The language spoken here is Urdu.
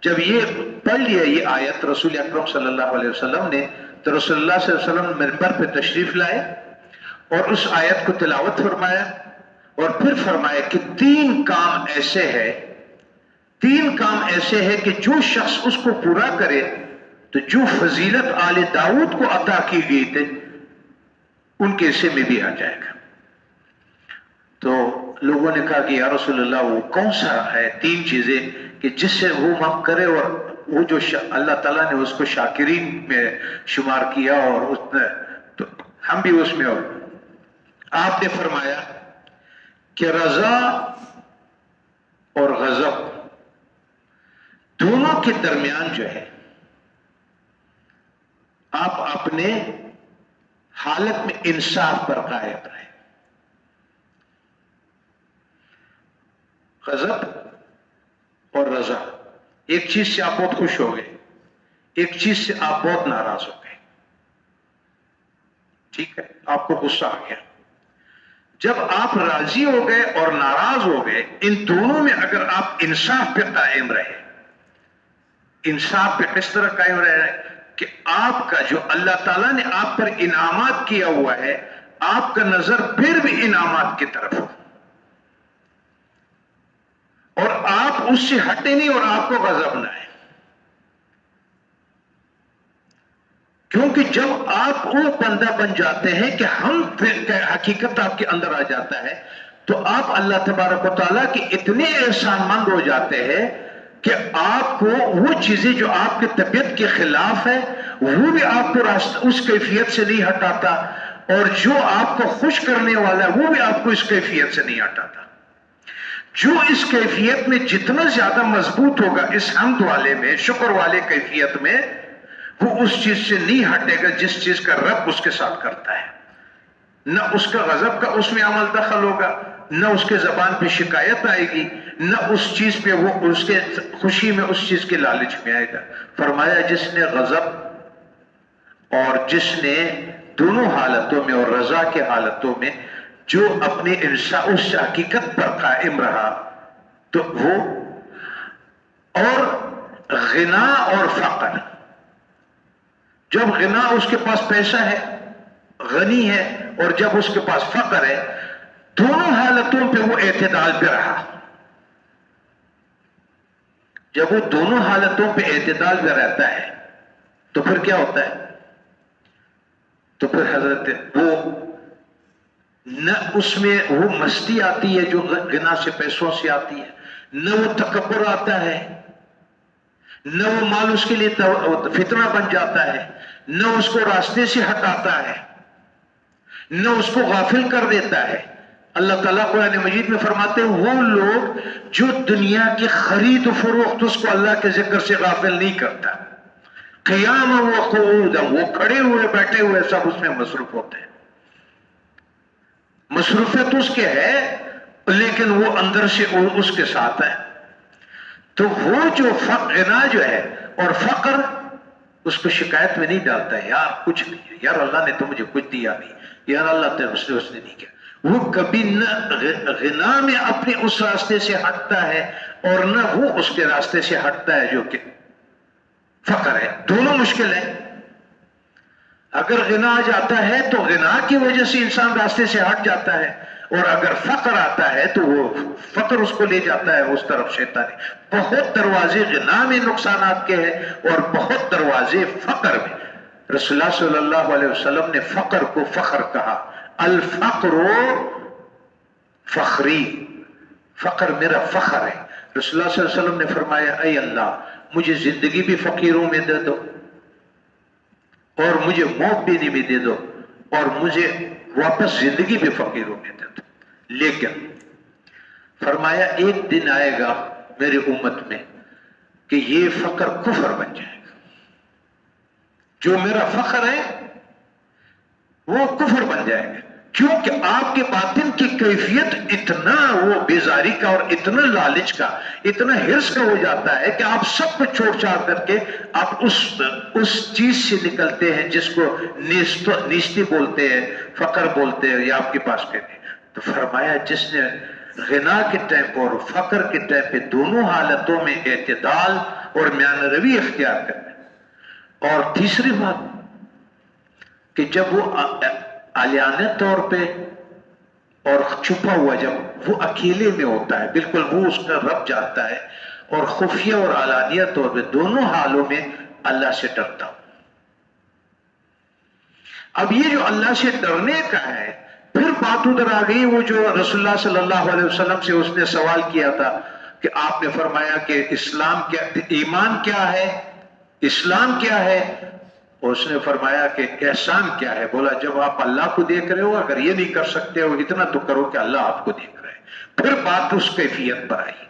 جب یہ پڑھ لیا یہ آیت رسول اکرم صلی اللہ علیہ وسلم نے، تو رسول اللہ صلی اللہ علیہ وسلم منبر پہ تشریف لائے اور اس آیت کو تلاوت فرمایا، اور پھر فرمایا کہ تین کام ایسے ہیں کہ جو شخص اس کو پورا کرے تو جو فضیلت آل داؤد کو عطا کی گئی تھی ان کے حصے میں بھی آ جائے گا۔ تو لوگوں نے کہا کہ یا رسول اللہ وہ کون سا ہے تین چیزیں کہ جس سے وہ ہم کرے، اور وہ جو اللہ تعالیٰ نے اس کو شاکرین میں شمار کیا اور اس نے تو ہم بھی اس میں، اور آپ نے فرمایا کہ رضا اور غضب دونوں کے درمیان جو ہے آپ اپنے حالت میں انصاف پر قائم رہے۔ غضب اور رضا، ایک چیز سے آپ بہت خوش ہو گئے، ایک چیز سے آپ بہت ناراض ہو گئے، ٹھیک ہے، آپ کو غصہ آ گیا۔ جب آپ راضی ہو گئے اور ناراض ہو گئے، ان دونوں میں اگر آپ انصاف پہ قائم رہے، انصاف پہ کس طرح قائم رہے کہ آپ کا جو اللہ تعالیٰ نے آپ پر انعامات کیا ہوا ہے، آپ کا نظر پھر بھی انعامات کی طرف ہو، اور آپ اس سے ہٹے نہیں اور آپ کو غضب نہ ہے۔ کیونکہ جب آپ وہ بندہ بن جاتے ہیں کہ ہم حقیقت آپ کے اندر آ جاتا ہے، تو آپ اللہ تبارک و تعالیٰ کے اتنے احسان مند ہو جاتے ہیں کہ آپ کو وہ چیزیں جو آپ کے طبیعت کے خلاف ہے وہ بھی آپ کو اس کیفیت سے نہیں ہٹاتا، اور جو آپ کو خوش کرنے والا ہے وہ بھی آپ کو اس کیفیت سے نہیں ہٹاتا۔ جو اس کیفیت میں جتنا زیادہ مضبوط ہوگا اس حمد والے میں، شکر والے کیفیت میں، وہ اس چیز سے نہیں ہٹے گا جس چیز کا رب اس کے ساتھ کرتا ہے۔ نہ اس کا غضب کا اس میں عمل دخل ہوگا، نہ اس کے زبان پہ شکایت آئے گی، نہ اس چیز پہ وہ اس کے خوشی میں اس چیز کے لالچ میں آئے گا۔ فرمایا جس نے غضب اور جس نے دونوں حالتوں میں اور رضا کے حالتوں میں جو اپنے اس حقیقت پر قائم رہا، تو وہ، اور غنا اور فقر، جب غنا اس کے پاس پیسہ ہے، غنی ہے، اور جب اس کے پاس فقر ہے، دونوں حالتوں پہ وہ اعتدال پہ رہا۔ جب وہ دونوں حالتوں پہ اعتدال پہ رہتا ہے تو پھر کیا ہوتا ہے؟ تو پھر حضرت وہ نہ اس میں وہ مستی آتی ہے جو غنا سے پیسوں سے آتی ہے، نہ وہ تکبر آتا ہے، نہ وہ مال اس کے لیے فتنہ بن جاتا ہے، نہ اس کو راستے سے ہٹاتا ہے، نہ اس کو غافل کر دیتا ہے۔ اللہ تعالیٰ قرآن مجید میں فرماتے ہیں وہ لوگ جو دنیا کی خرید و فروخت اس کو اللہ کے ذکر سے غافل نہیں کرتا، قیام و قعود، وہ کھڑے ہوئے بیٹھے ہوئے سب اس میں مصروف ہوتے ہیں، مصروفیت اس کے ہے لیکن وہ اندر سے اس کے ساتھ ہے۔ تو وہ جو غنا جو ہے اور فقر اس کو شکایت میں نہیں ڈالتا ہے، یار کچھ نہیں ہے، یار اللہ نے تو مجھے کچھ دیا نہیں، یار اللہ نے اس نے نہیں کیا۔ وہ کبھی نہ غنا میں اپنے اس راستے سے ہٹتا ہے اور نہ وہ اس کے راستے سے ہٹتا ہے جو کہ فقر ہے۔ دونوں مشکل ہے۔ اگر غنا آ جاتا ہے تو غنا کی وجہ سے انسان راستے سے ہٹ جاتا ہے، اور اگر فقر آتا ہے تو وہ فقر اس کو لے جاتا ہے اس طرف شیطانی۔ بہت دروازے غنا میں نقصانات کے ہیں اور بہت دروازے فقر میں۔ رسول اللہ صلی اللہ علیہ وسلم نے فقر کو فخر کہا، الفقر فخری، فقر میرا فخر ہے۔ رسول اللہ صلی اللہ علیہ وسلم نے فرمایا اے اللہ مجھے زندگی بھی فقیروں میں دے دو، اور مجھے موت بھی نہیں بھی دے دو، اور مجھے واپس زندگی بھی فقیروں میں دے دو۔ لیکن فرمایا ایک دن آئے گا میری امت میں کہ یہ فقر کفر بن جائے گا، جو میرا فخر ہے وہ کفر بن جائے گا، کیونکہ آپ کے باطن کی کیفیت اتنا وہ بیزاری کا اور اتنا لالچ کا، اتنا حرص کا ہو جاتا ہے کہ آپ سب کو چھوڑ چھاڑ کر کے آپ اس چیز سے نکلتے ہیں جس کو نیستی بولتے ہیں، فقر بولتے ہیں، یا آپ کے پاس کہتے ہیں۔ تو فرمایا جس نے غنا کے ٹائم پہ اور فقر کے ٹائم پہ دونوں حالتوں میں اعتدال اور میانہ روی اختیار کرنا. اور تیسری بات کہ جب وہ عالیانہ طور پہ اور چھپا ہوا، جب وہ اکیلے میں ہوتا ہے بالکل وہ اس کا رب جانتا ہے، اور خفیہ اور علانیہ طور پہ دونوں حالوں میں اللہ سے ڈرتا ہوں. اب یہ جو اللہ سے ڈرنے کا ہے، پھر بات ادھر آ گئی وہ جو رسول اللہ صلی اللہ علیہ وسلم سے اس نے سوال کیا تھا کہ آپ نے فرمایا کہ اسلام کیا، ایمان کیا ہے، اسلام کیا ہے؟ اور اس نے فرمایا کہ احسان کیا ہے. بولا جب آپ اللہ کو دیکھ رہے ہو، اگر یہ نہیں کر سکتے ہو اتنا تو کرو کہ اللہ آپ کو دیکھ رہے ہے. پھر بات اس کیفیت پر آئی.